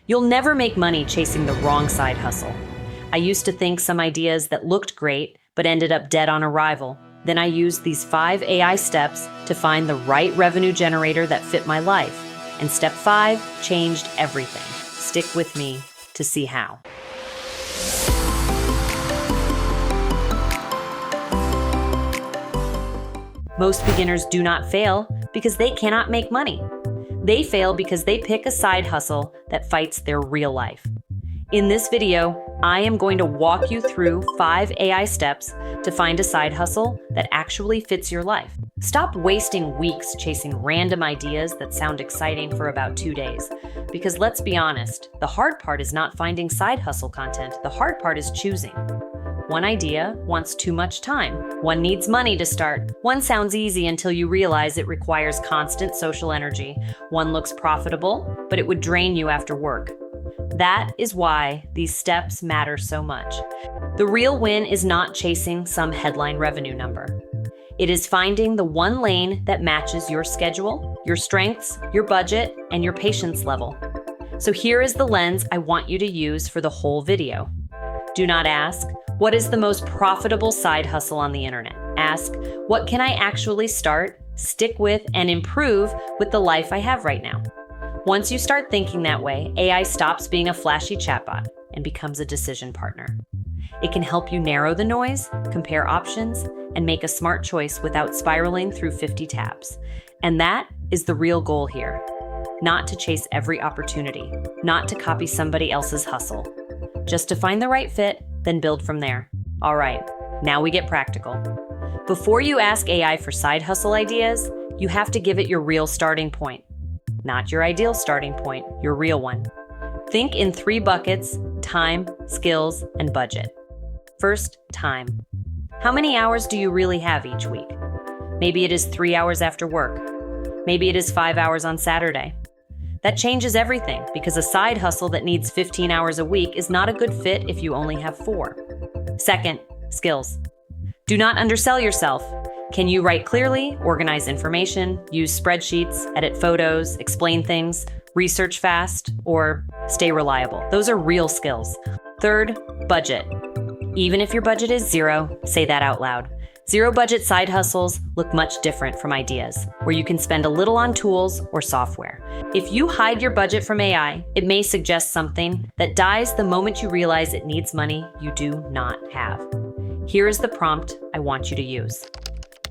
You'll never make money chasing the wrong side hustle. I used to think some ideas that looked great but ended up dead on arrival. Then I used these 5 AI steps to find the right revenue generator that fit my life. And step 5 changed everything. Stick with me to see how. Most beginners do not fail because they cannot make money. They fail because they pick a side hustle that fights their real life. In this video, I am going to walk you through 5 AI steps to find a side hustle that actually fits your life. Stop wasting weeks chasing random ideas that sound exciting for about 2 days. Because let's be honest, the hard part is not finding side hustle content. The hard part is choosing. One idea wants too much time. One needs money to start. One sounds easy until you realize it requires constant social energy. One looks profitable, but it would drain you after work. That is why these steps matter so much. The real win is not chasing some headline revenue number. It is finding the one lane that matches your schedule, your strengths, your budget, and your patience level. So here is the lens I want you to use for the whole video. Do not ask, what is the most profitable side hustle on the internet? Ask, what can I actually start, stick with, and improve with the life I have right now? Once you start thinking that way, AI stops being a flashy chatbot and becomes a decision partner. It can help you narrow the noise, compare options, and make a smart choice without spiraling through 50 tabs. And that is the real goal here. Not to chase every opportunity, not to copy somebody else's hustle. Just to find the right fit, then build from there. All right, now we get practical. Before you ask AI for side hustle ideas, you have to give it your real starting point. Not your ideal starting point, your real one. Think in 3 buckets: time, skills, and budget. First, time. How many hours do you really have each week? Maybe it is 3 hours after work. Maybe it is 5 hours on Saturday. That changes everything because a side hustle that needs 15 hours a week is not a good fit if you only have 4. Second, skills. Do not undersell yourself. Can you write clearly, organize information, use spreadsheets, edit photos, explain things, research fast, or stay reliable? Those are real skills. Third, budget. Even if your budget is 0, say that out loud. 0 budget side hustles look much different from ideas, where you can spend a little on tools or software. If you hide your budget from AI, it may suggest something that dies the moment you realize it needs money you do not have. Here is the prompt I want you to use.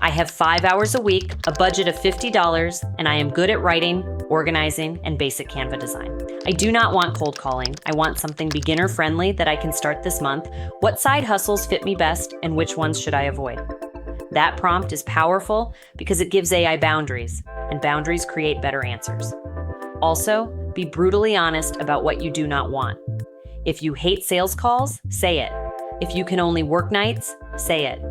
I have 5 hours a week, a budget of $50, and I am good at writing, organizing, and basic Canva design. I do not want cold calling. I want something beginner-friendly that I can start this month. What side hustles fit me best, and which ones should I avoid? That prompt is powerful because it gives AI boundaries, and boundaries create better answers. Also, be brutally honest about what you do not want. If you hate sales calls, say it. If you can only work nights, say it.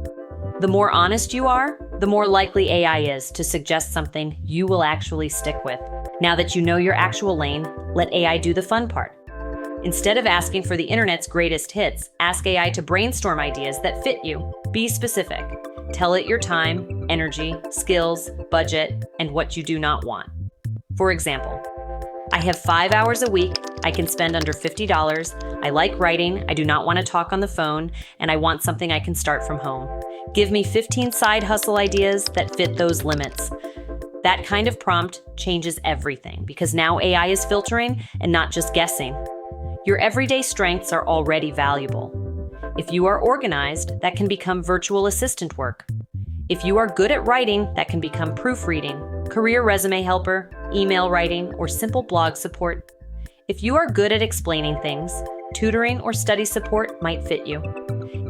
The more honest you are, the more likely AI is to suggest something you will actually stick with. Now that you know your actual lane, let AI do the fun part. Instead of asking for the internet's greatest hits, ask AI to brainstorm ideas that fit you. Be specific. Tell it your time, energy, skills, budget, and what you do not want. For example, I have 5 hours a week. I can spend under $50. I like writing. I do not want to talk on the phone, and I want something I can start from home. Give me 15 side hustle ideas that fit those limits. That kind of prompt changes everything because now AI is filtering and not just guessing. Your everyday strengths are already valuable. If you are organized, that can become virtual assistant work. If you are good at writing, that can become proofreading, career resume helper, email writing, or simple blog support. If you are good at explaining things, tutoring or study support might fit you.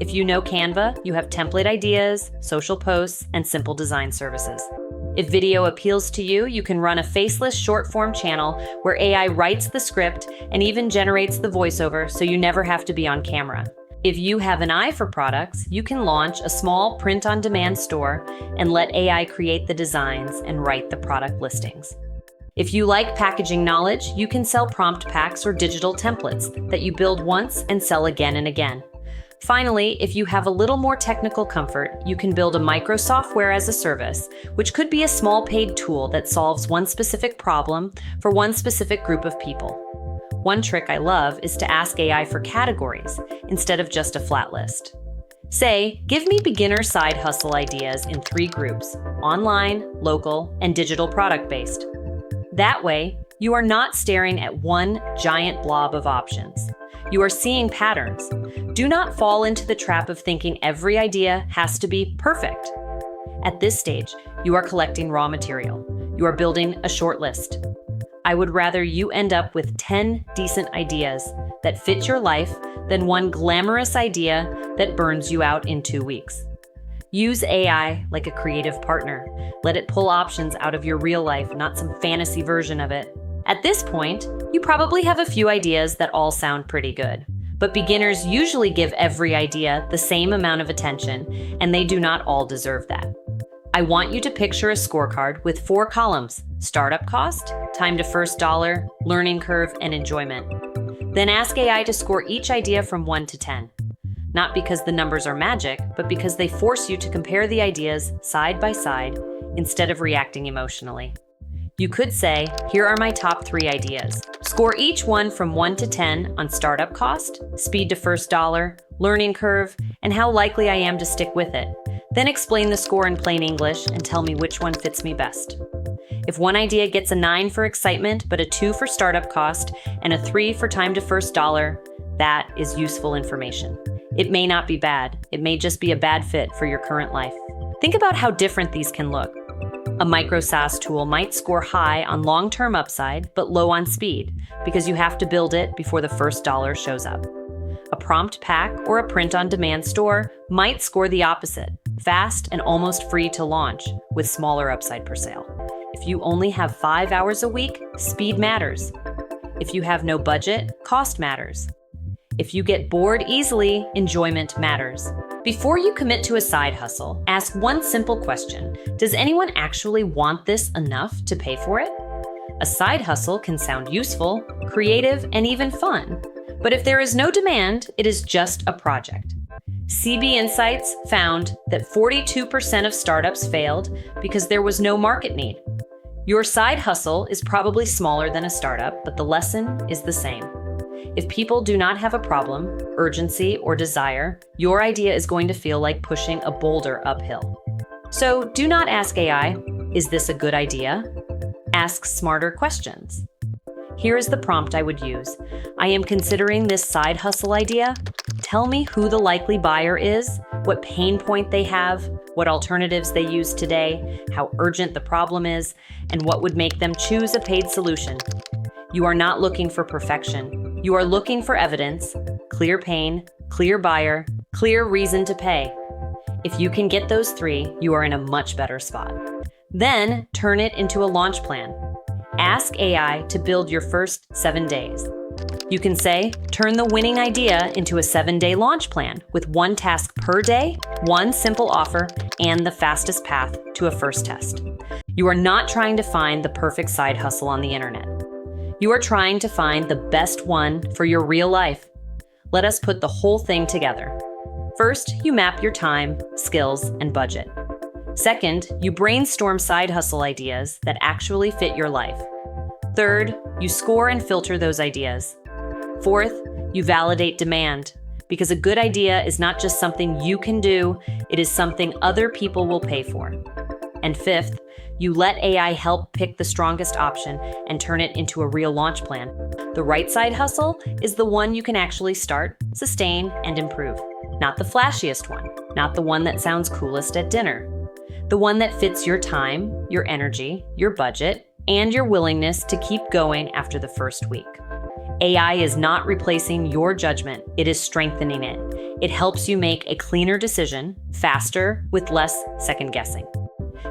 If you know Canva, you have template ideas, social posts, and simple design services. If video appeals to you, you can run a faceless short-form channel where AI writes the script and even generates the voiceover so you never have to be on camera. If you have an eye for products, you can launch a small print-on-demand store and let AI create the designs and write the product listings. If you like packaging knowledge, you can sell prompt packs or digital templates that you build once and sell again and again. Finally, if you have a little more technical comfort, you can build a micro-software as a service, which could be a small paid tool that solves one specific problem for one specific group of people. One trick I love is to ask AI for categories instead of just a flat list. Say, give me beginner side hustle ideas in 3 groups: online, local, and digital product-based. That way, you are not staring at one giant blob of options. You are seeing patterns. Do not fall into the trap of thinking every idea has to be perfect. At this stage, you are collecting raw material. You are building a short list. I would rather you end up with 10 decent ideas that fit your life than one glamorous idea that burns you out in 2 weeks. Use AI like a creative partner. Let it pull options out of your real life, not some fantasy version of it. At this point, you probably have a few ideas that all sound pretty good. But beginners usually give every idea the same amount of attention, and they do not all deserve that. I want you to picture a scorecard with 4 columns: startup cost, time to first dollar, learning curve, and enjoyment. Then ask AI to score each idea from 1 to 10. Not because the numbers are magic, but because they force you to compare the ideas side by side instead of reacting emotionally. You could say, here are my top 3 ideas. Score each one from 1 to 10 on startup cost, speed to first dollar, learning curve, and how likely I am to stick with it. Then explain the score in plain English and tell me which one fits me best. If one idea gets a 9 for excitement, but a 2 for startup cost, and a 3 for time to first dollar, that is useful information. It may not be bad. It may just be a bad fit for your current life. Think about how different these can look. A micro-saas tool might score high on long-term upside, but low on speed, because you have to build it before the first dollar shows up. A prompt pack or a print-on-demand store might score the opposite, fast and almost free to launch, with smaller upside per sale. If you only have 5 hours a week, speed matters. If you have no budget, cost matters. If you get bored easily, enjoyment matters. Before you commit to a side hustle, ask one simple question. Does anyone actually want this enough to pay for it? A side hustle can sound useful, creative, and even fun. But if there is no demand, it is just a project. CB Insights found that 42% of startups failed because there was no market need. Your side hustle is probably smaller than a startup, but the lesson is the same. If people do not have a problem, urgency, or desire, your idea is going to feel like pushing a boulder uphill. So do not ask AI, is this a good idea? Ask smarter questions. Here is the prompt I would use. I am considering this side hustle idea. Tell me who the likely buyer is, what pain point they have, what alternatives they use today, how urgent the problem is, and what would make them choose a paid solution. You are not looking for perfection. You are looking for evidence, clear pain, clear buyer, clear reason to pay. If you can get those 3, you are in a much better spot. Then turn it into a launch plan. Ask AI to build your first 7 days. You can say, turn the winning idea into a 7-day launch plan with 1 task per day, 1 simple offer, and the fastest path to a first test. You are not trying to find the perfect side hustle on the internet. You are trying to find the best one for your real life. Let us put the whole thing together. First, you map your time, skills, and budget. Second, you brainstorm side hustle ideas that actually fit your life. Third, you score and filter those ideas. Fourth, you validate demand, because a good idea is not just something you can do, it is something other people will pay for. And fifth, you let AI help pick the strongest option and turn it into a real launch plan. The right side hustle is the one you can actually start, sustain, and improve. Not the flashiest one, not the one that sounds coolest at dinner. The one that fits your time, your energy, your budget, and your willingness to keep going after the first week. AI is not replacing your judgment, it is strengthening it. It helps you make a cleaner decision, faster, with less second guessing.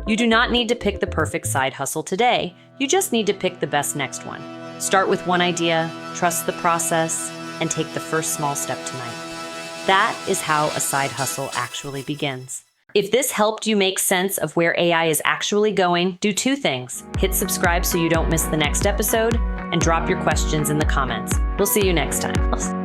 You do not need to pick the perfect side hustle today, you just need to pick the best next one. Start with one idea, trust the process, and take the first small step tonight. That is how a side hustle actually begins. If this helped you make sense of where AI is actually going, do 2 things. Hit subscribe so you don't miss the next episode, and drop your questions in the comments. We'll see you next time.